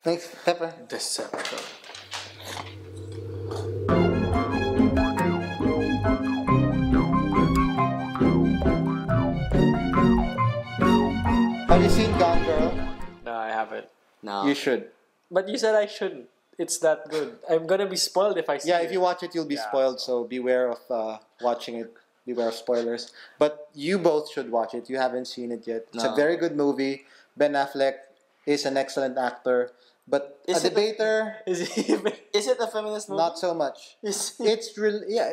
Thanks, Pepper. Deception. Have you seen Gone Girl? No, I haven't. No. You should. But you said I shouldn't. It's that good. I'm gonna be spoiled if I see Yeah, it. if you watch it, you'll be spoiled. So beware of watching it. Beware of spoilers. But you both should watch it. You haven't seen it yet. It's a No. very good movie. Ben Affleck is an excellent actor, but Is a it a- debater, Is it even? Is it a feminist movie? not so much. It's really, yeah.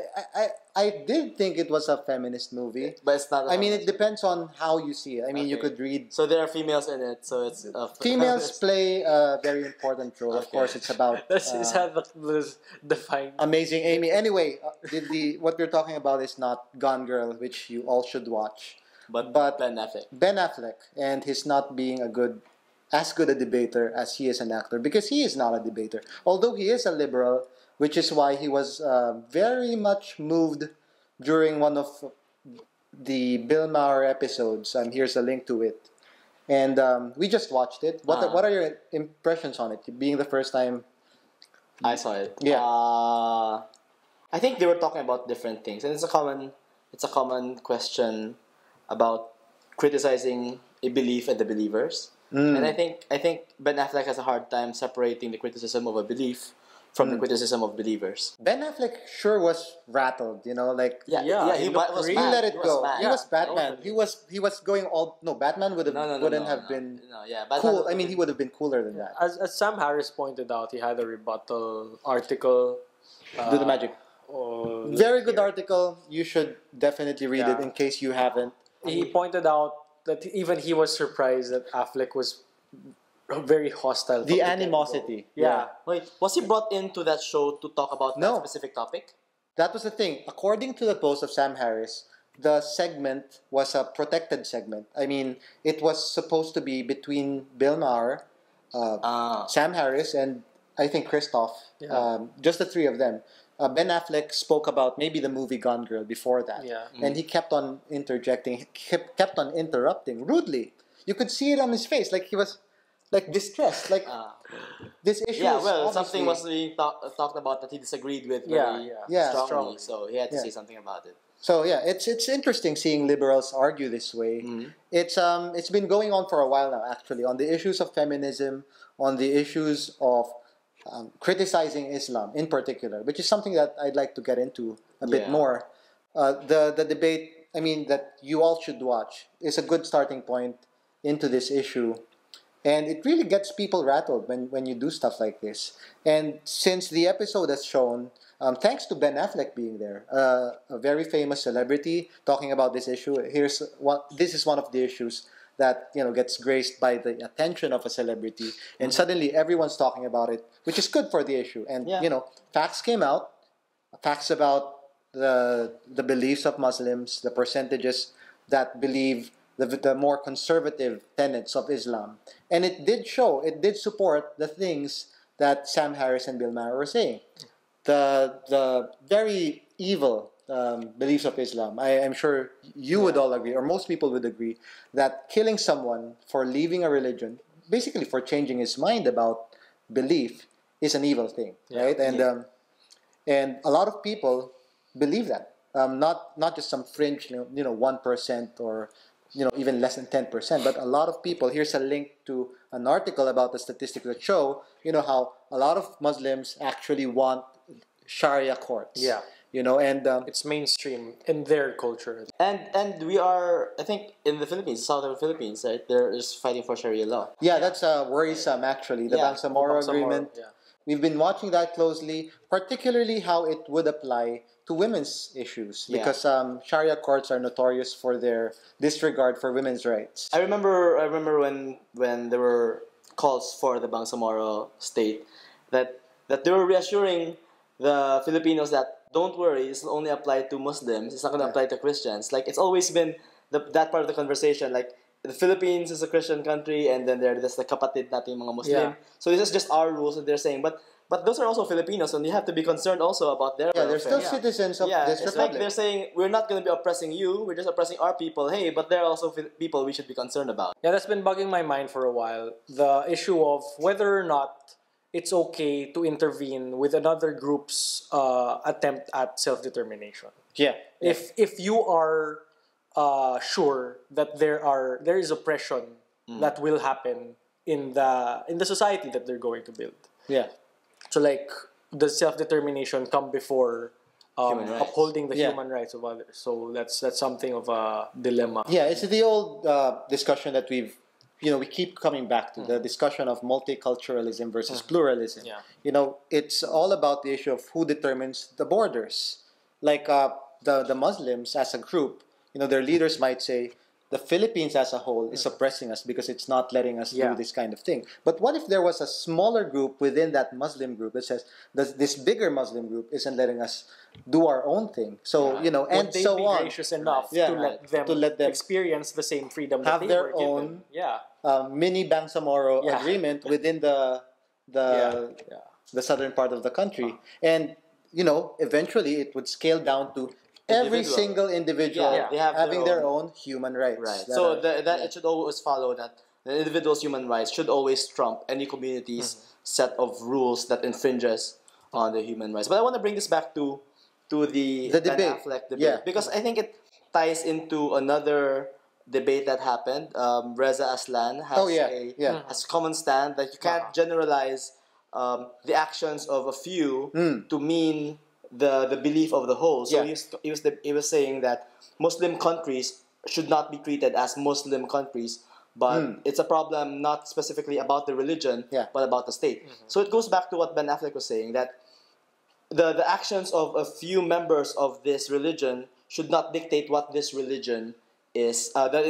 I did think it was a feminist movie. But it's not. I mean, it depends on how you see it. I mean, you Okay. could read. So there are females in it. So it's Females play a very important role. Of Okay. course, it's about Is that the fine? Amazing Amy. Anyway, what we're talking about is not Gone Girl, which you all should watch. But But Ben Affleck. Ben Affleck and his not being as good a debater as he is an actor, because he is not a debater. Although he is a liberal, which is why he was very much moved during one of the Bill Maher episodes. Here's a link to it. And we just watched it. What are your impressions on it? Being the first time. I saw it. Yeah. I think they were talking about different things, and it's a common question about criticizing a belief and the believers. And I think Ben Affleck has a hard time separating the criticism of a belief from the criticism of believers. Ben Affleck sure was rattled, He he was mad. let it He go. was mad. He was Batman. totally. he was going all no. Batman wouldn't have been Batman cool. I mean, he would have been cooler than that. As Sam Harris pointed out, he had a rebuttal article. Do the magic. Very good article. You should definitely read it Yeah. in case you haven't. He pointed out that even he was surprised that Affleck was very hostile. from The get-go. animosity. Yeah. Wait, was he brought into that show to talk about No. that specific topic? That was the thing. According to the post of Sam Harris, the segment was a protected segment. I mean, it was supposed to be between Bill Maher, Sam Harris, and I think Christoph. Yeah. Just the three of them. Ben Affleck spoke about maybe the movie Gone Girl before that. Yeah. And he kept on interjecting, kept on interrupting rudely. You could see it on his face, like he was like distressed. Like this issue Yeah, is well, obviously- something was being talked about that he disagreed with Yeah, very yeah. strongly, so he had to Yeah. say something about it. So yeah, it's interesting seeing liberals argue this way. It's been going on for a while now, actually, on the issues of feminism, on the issues of criticizing Islam in particular, which is something that I'd like to get into a bit Yeah. more. The debate, I mean, that you all should watch, is a good starting point into this issue. And it really gets people rattled when you do stuff like this. And since the episode has shown, thanks to Ben Affleck being there, a very famous celebrity talking about this issue. This is one of the issues that gets graced by the attention of a celebrity, and suddenly everyone's talking about it, which is good for the issue. And Yeah. facts came out, facts about the beliefs of Muslims, the percentages that believe the more conservative tenets of Islam. And it did support the things that Sam Harris and Bill Maher were saying. The very evil beliefs of Islam. I'm sure you would all agree, or most people would agree, that killing someone for leaving a religion, basically for changing his mind about belief, is an evil thing, right? And a lot of people believe that. Not just some fringe, 1% or even less than 10%, but a lot of people. Here's a link to an article about the statistics that show, how a lot of Muslims actually want Sharia courts. Yeah. And It's mainstream in their culture. And we are, I think, in the Philippines, southern Philippines, right? They're just fighting for Sharia law. yeah, that's worrisome actually. The Yeah, Bangsamoro Agreement. Yeah. We've been watching that closely, particularly how it would apply to women's issues, Yeah. because Sharia courts are notorious for their disregard for women's rights. I remember when there were calls for the Bangsamoro state that they were reassuring the Filipinos that don't worry, this will only apply to Muslims. It's not going to apply to Christians. Like, it's always been that part of the conversation. Like, the Philippines is a Christian country, and then there's the kapatid natin mga Muslim. Yeah. So this is just our rules that they're saying. But but those are also Filipinos, and you have to be concerned also about their Yeah, they're still welfare. citizens of Yeah, this it's like republic. they're saying we're not going to be oppressing you. We're just oppressing our people. Hey, but they're also people we should be concerned about. Yeah, that's been bugging my mind for a while. The issue of whether or not it's okay to intervene with another group's attempt at self-determination. Yeah. If you are sure that there is oppression that will happen in the society that they're going to build. Yeah. So like, does self-determination come before Human rights. upholding the Yeah. human rights of others? So that's something of a dilemma. Yeah, it's the old discussion that we keep coming back to, the discussion of multiculturalism versus pluralism. Yeah. It's all about the issue of who determines the borders. Like the Muslims as a group, their leaders might say, the Philippines as a whole is oppressing us because it's not letting us Yeah. do this kind of thing. But what if there was a smaller group within that Muslim group that says, this bigger Muslim group isn't letting us do our own thing? So, and Would they so be on. gracious enough Yeah, to let them them experience the same freedom have that they their were given? own Yeah. mini Bangsamoro Yeah. agreement within the Yeah. the southern part of the country, and eventually it would scale down to every Individual. single individual Yeah, they have having their their own human rights. Right. that So are- it should always follow that the individual's human rights should always trump any community's set of rules that infringes on the human rights. But I want to bring this back to the The Ben debate. Affleck debate, Yeah. because I think it ties into another debate that happened. Reza Aslan has Oh, yeah, a yeah. has a common stand that you can't generalize the actions of a few to mean the belief of the whole. So Yeah. he was saying that Muslim countries should not be treated as Muslim countries, but it's a problem not specifically about the religion, Yeah. but about the state. So it goes back to what Ben Affleck was saying, that the actions of a few members of this religion should not dictate what this religion is, their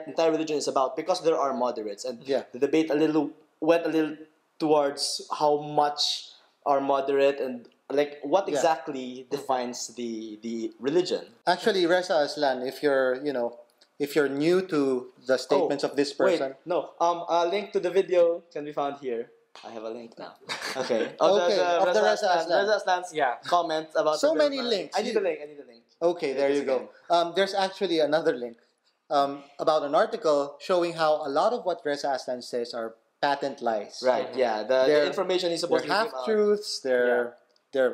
entire religion is about, because there are moderates. And Yeah. the debate went a little towards how much are moderate, and like what Yeah. exactly defines the religion. Actually, Reza Aslan, if you're new to the statements of this person, Wait, no. A link to the video can be found here. I have a link now. Okay. Of Okay, of the Reza Aslan. Reza Aslan's Yeah. comment about So the many Burma. links. I need a link. okay, there you go. There's actually another link about an article showing how a lot of what Reza Aslan says are patent lies. Right. Yeah. The They're- information he's supposed They're to give out. half truths. They're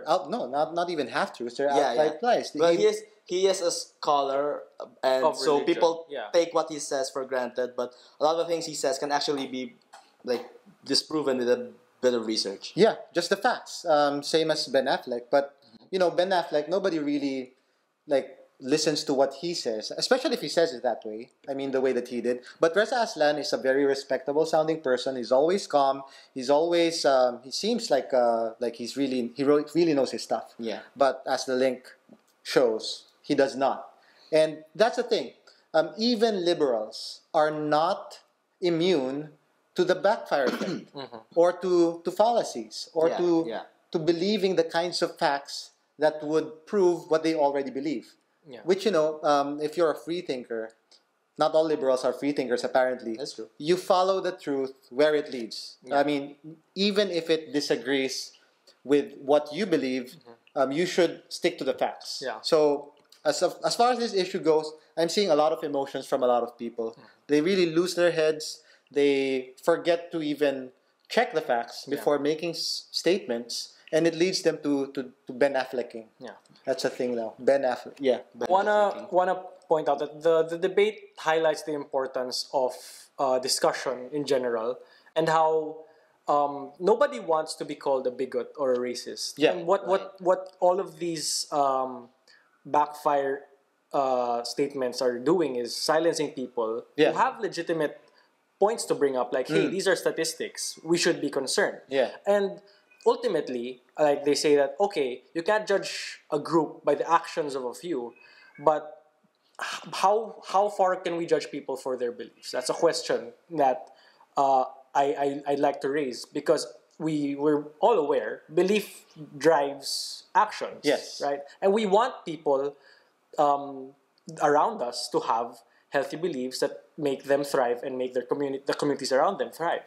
out. No, not even half truths. They're outright lies. But he is a scholar, and Of so religion, people yeah. take what he says for granted. But a lot of the things he says can actually be like disproven with a bit of research. Yeah, just the facts. Same as Ben Affleck, but Ben Affleck, nobody really listens to what he says, especially if he says it that way. I mean, the way that he did. But Reza Aslan is a very respectable sounding person. He's always calm. He's always he seems like he really knows his stuff. Yeah. But as the link shows, he does not. And that's the thing. Even liberals are not immune to the backfire effect or to fallacies or Yeah, to yeah. to believing the kinds of facts that would prove what they already believe. Yeah. Which, if you're a free thinker, not all liberals are free thinkers apparently. That's true. You follow the truth where it leads. Yeah. I mean, even if it disagrees with what you believe, you should stick to the facts. Yeah. So as far as this issue goes, I'm seeing a lot of emotions from a lot of people. They really lose their heads. They forget to even check the facts before making statements, and it leads them to Ben Afflecking. Yeah. That's a thing now. Ben Affleck. Yeah. Wanna point out that the debate highlights the importance of discussion in general, and how nobody wants to be called a bigot or a racist. Yeah, And what all of these backfire statements are doing is silencing people Yeah. who have legitimate points to bring up, like, hey, these are statistics. We should be concerned. Yeah. And ultimately, like they say that, okay, you can't judge a group by the actions of a few, but how far can we judge people for their beliefs? That's a question that I'd like to raise, because we're all aware belief drives actions. Yes. Right? And we want people around us to have healthy beliefs that make them thrive and make the communities around them thrive.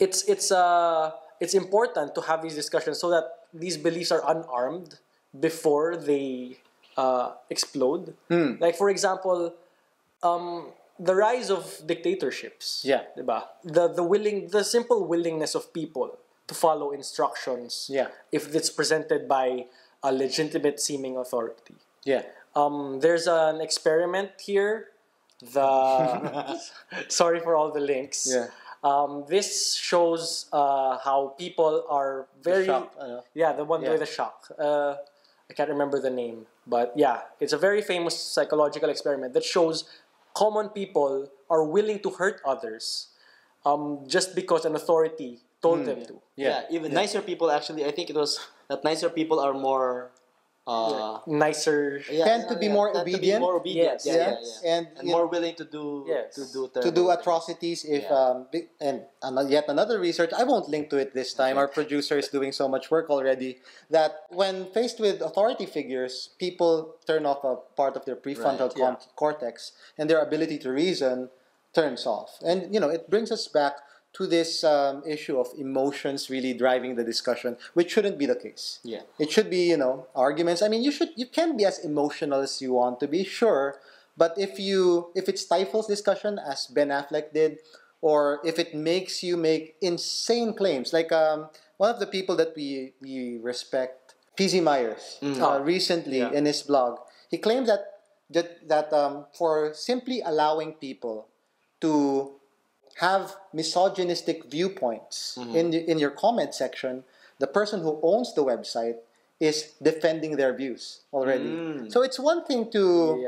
It's it's important to have these discussions so that these beliefs are unarmed before they explode. Like, for example, the rise of dictatorships. Yeah. Diba? The simple willingness of people to follow instructions. Yeah. If it's presented by a legitimate seeming authority. Yeah. There's an experiment here. Sorry for all the links. Yeah. This shows how people are very shock, the one with the shock. I can't remember the name, but yeah, it's a very famous psychological experiment that shows common people are willing to hurt others just because an authority told them to. Yeah, even nicer people, actually, I think it was that nicer people are more Nicer. Tend to be more obedient. Yes. And more willing to do to do atrocities if yet another research, I won't link to it this time, our producer is doing so much work already, that when faced with authority figures, people turn off a part of their prefrontal cortex, and their ability to reason turns off. And it brings us back to this issue of emotions really driving the discussion, which shouldn't be the case. Yeah. It should be, arguments. I mean, you can be as emotional as you want to be, sure, but if it stifles discussion, as Ben Affleck did, or if it makes you make insane claims, like one of the people that we respect, PZ Myers, recently in his blog, he claimed that for simply allowing people to have misogynistic viewpoints in your comment section, the person who owns the website is defending their views already. So it's one thing to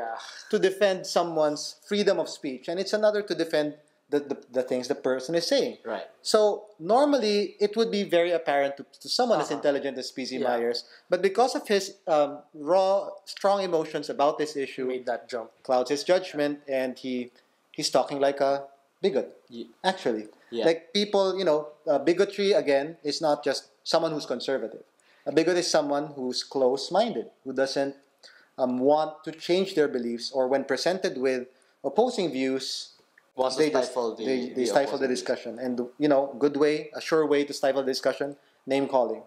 defend someone's freedom of speech, and it's another to defend the things the person is saying. Right. So normally it would be very apparent to someone as intelligent as PZ Myers, but because of his raw, strong emotions about this issue, Made that jump. clouds his judgment, and he's talking like a bigot, actually. Like people, bigotry, again, is not just someone who's conservative. A bigot is someone who's close-minded, who doesn't want to change their beliefs, or when presented with opposing views, they stifle the discussion. And, a sure way to stifle the discussion, name-calling.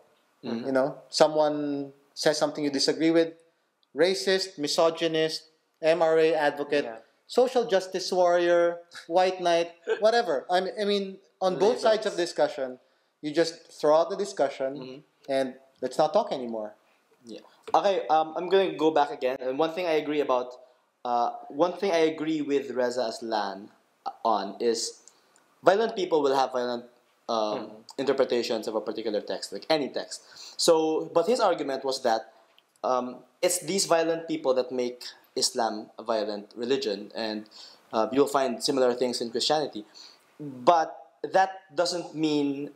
Someone says something you disagree with, racist, misogynist, MRA advocate, social justice warrior, white knight, whatever. I mean, on both sides of discussion, you just throw out the discussion and let's not talk anymore. Yeah. Okay. I'm going to go back again. And one thing I agree with Reza Aslan on is violent people will have violent interpretations of a particular text, like any text. So, but his argument was that it's these violent people that make Islam a violent religion, and you'll find similar things in Christianity. But that doesn't mean,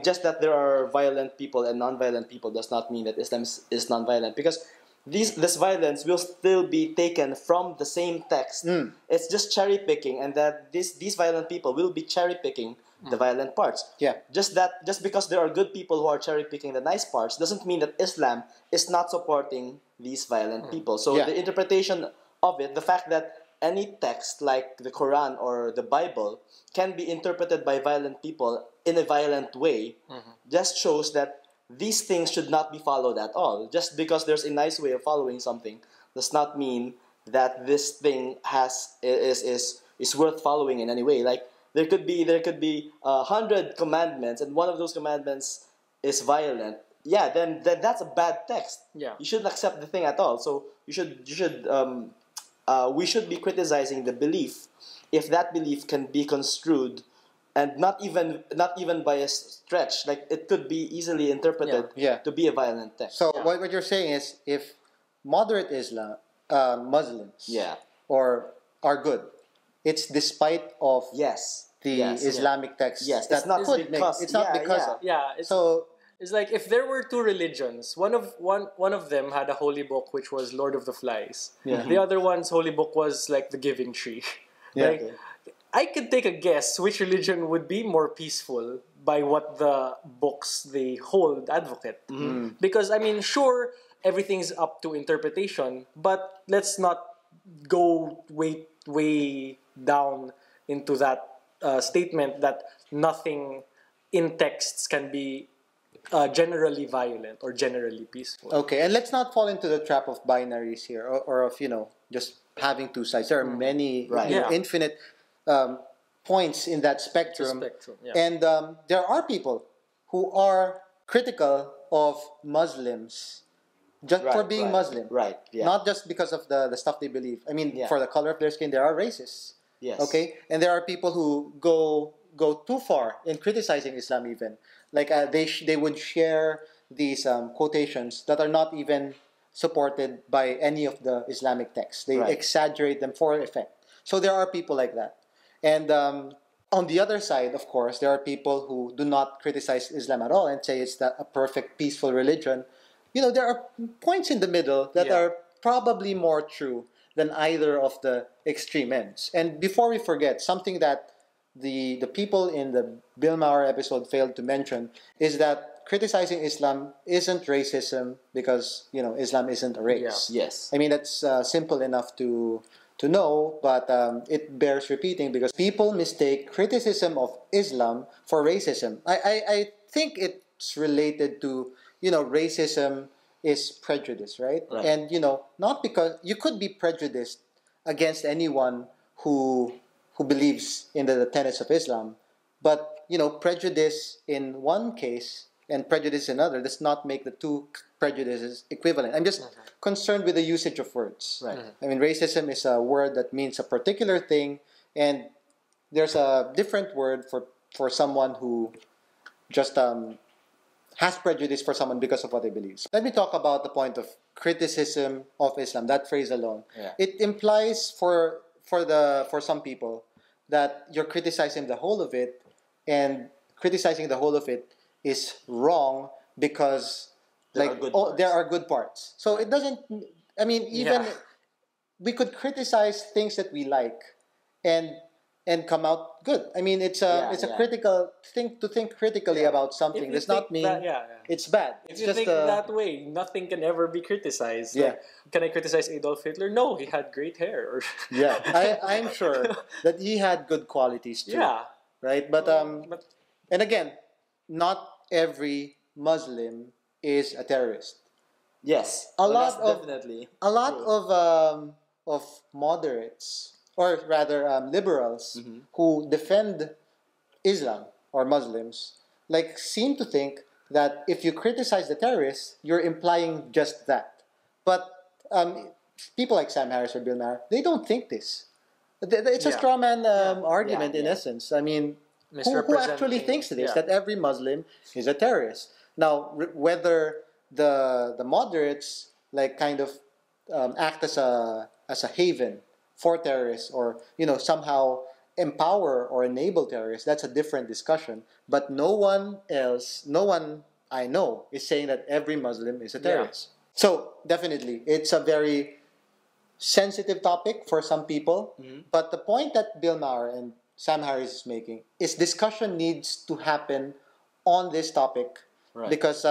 just that there are violent people and non-violent people does not mean that Islam is non-violent, because this violence will still be taken from the same text. It's just cherry picking, and that these violent people will be cherry picking the violent parts. Yeah. Just because there are good people who are cherry picking the nice parts doesn't mean that Islam is not supporting these violent people. So the interpretation of it, the fact that any text like the Quran or the Bible can be interpreted by violent people in a violent way, just shows that these things should not be followed at all. Just because there's a nice way of following something does not mean that this thing is worth following in any way. Like there could be 100 commandments, and one of those commandments is violent. Yeah, then that's a bad text. Yeah. You shouldn't accept the thing at all. So we should be criticizing the belief if that belief can be construed, and not even by a stretch. Like it could be easily interpreted to be a violent text. So what you're saying is, if moderate Muslims or are good, it's despite of the Islamic text. Yes, that it's not could because. it's not because of. It's like if there were two religions, one of them had a holy book which was Lord of the Flies. Yeah. The other one's holy book was like the Giving Tree. I could take a guess which religion would be more peaceful by what the books they hold advocate. Because sure, everything's up to interpretation, but let's not go way down into that statement that nothing in texts can be generally violent or generally peaceful. Okay, and let's not fall into the trap of binaries here, or of just having two sides. There are many, Right. Yeah. infinite points in that spectrum, Yeah. and there are people who are critical of Muslims just for being Muslim, Right. Yeah. not just because of the stuff they believe. I mean, Yeah. for the color of their skin, there are racists. Yes. Okay, and there are people who go too far in criticizing Islam. Even like they would share these quotations that are not even supported by any of the Islamic texts. They Right. exaggerate them for effect. So there are people like that, and on the other side, of course, there are people who do not criticize Islam at all and say it's a perfect, peaceful religion. There are points in the middle that Yeah. are probably more true than either of the extreme ends. And before we forget, something that the people in the Bill Maher episode failed to mention is that criticizing Islam isn't racism because Islam isn't a race. Yeah. Yes. I mean that's simple enough to know, but it bears repeating because people mistake criticism of Islam for racism. I think it's related to racism is prejudice, right? Right. And not because you could be prejudiced against anyone who believes in the tenets of Islam, but prejudice in one case and prejudice in another does not make the two prejudices equivalent. I'm just concerned with the usage of words. Right. I mean, racism is a word that means a particular thing, and there's a different word for someone who just has prejudice for someone because of what they believe. Let me talk about the point of criticism of Islam. That phrase alone, Yeah. it implies for some people that you're criticizing the whole of it, and criticizing the whole of it is wrong because There are good there parts. are good parts. So it doesn't. I mean, even Yeah. we could criticize things that we like, and come out good. I mean, it's a Yeah. critical thing to think critically Yeah. about something. If you Does not think mean that- yeah. it's bad. If It's you just think that way, nothing can ever be criticized. Yeah. Like, can I criticize Adolf Hitler? No, he had great hair. Or yeah. I'm sure that he had good qualities too. Yeah. Right, but But and again, not every Muslim is a terrorist. Yes. A Well, lot that's of- definitely A lot true. of moderates, or rather liberals, who defend Islam or Muslims, like seem to think that if you criticize the terrorists, you're implying just that. But people like Sam Harris or Bill Maher, they don't think this. It's a Yeah. straw man argument Yeah, in yeah. essence. I mean, who Misrepresenting- actually thinks this? yeah. That every Muslim is a terrorist. Now, whether the moderates like kind of act as a haven for terrorists, or somehow empower or enable terrorists, that's a different discussion. But no one I know is saying that every Muslim is a terrorist. So definitely, it's a very sensitive topic for some people. But the point that Bill Maher and Sam Harris is making is discussion needs to happen on this topic. Right. Because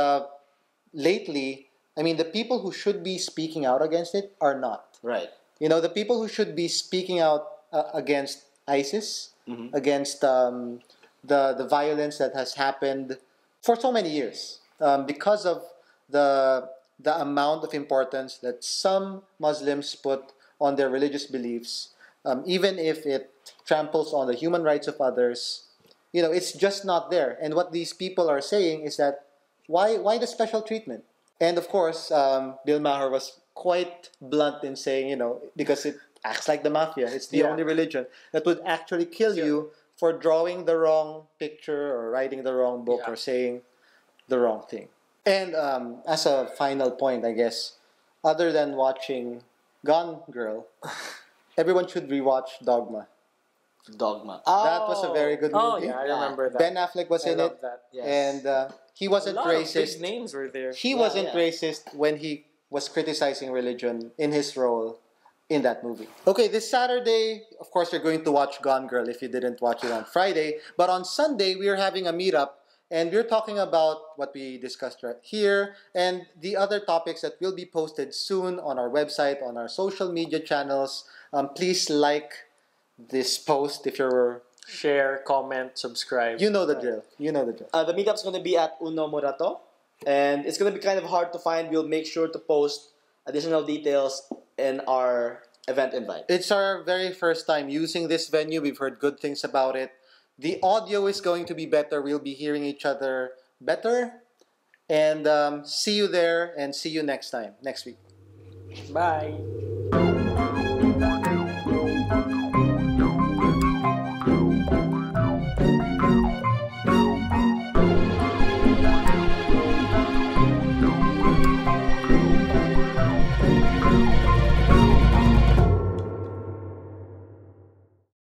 lately, I mean, the people who should be speaking out against it are not. Right. The people who should be speaking out against ISIS, against the violence that has happened for so many years, because of the amount of importance that some Muslims put on their religious beliefs, even if it tramples on the human rights of others. It's just not there. And what these people are saying is that why the special treatment? And of course, Bill Maher was quite blunt in saying, because it acts like the mafia. It's the Yeah. only religion that would actually kill you for drawing the wrong picture or writing the wrong book Yeah. or saying the wrong thing. And as a final point, I guess, other than watching Gone Girl, everyone should rewatch Dogma. Dogma. That was a very good Oh movie. yeah, I remember that. Ben Affleck was I in love it, that. Yes. and he A wasn't lot of racist. big names were there. He Yeah, wasn't yeah. racist when he was criticizing religion in his role in that movie. Okay, this Saturday, of course, you're going to watch Gone Girl if you didn't watch it on Friday. But on Sunday, we are having a meetup, and we're talking about what we discussed right here and the other topics that will be posted soon on our website, on our social media channels. Please like this post if you're share, comment, subscribe. You know the drill. You know the drill. The meetup's going to be at Uno Morato, and it's going to be kind of hard to find. We'll make sure to post additional details in our event invite. It's our very first time using this venue. We've heard good things about it. The audio is going to be better. We'll be hearing each other better. And see you there, and see you next time, next week. Bye.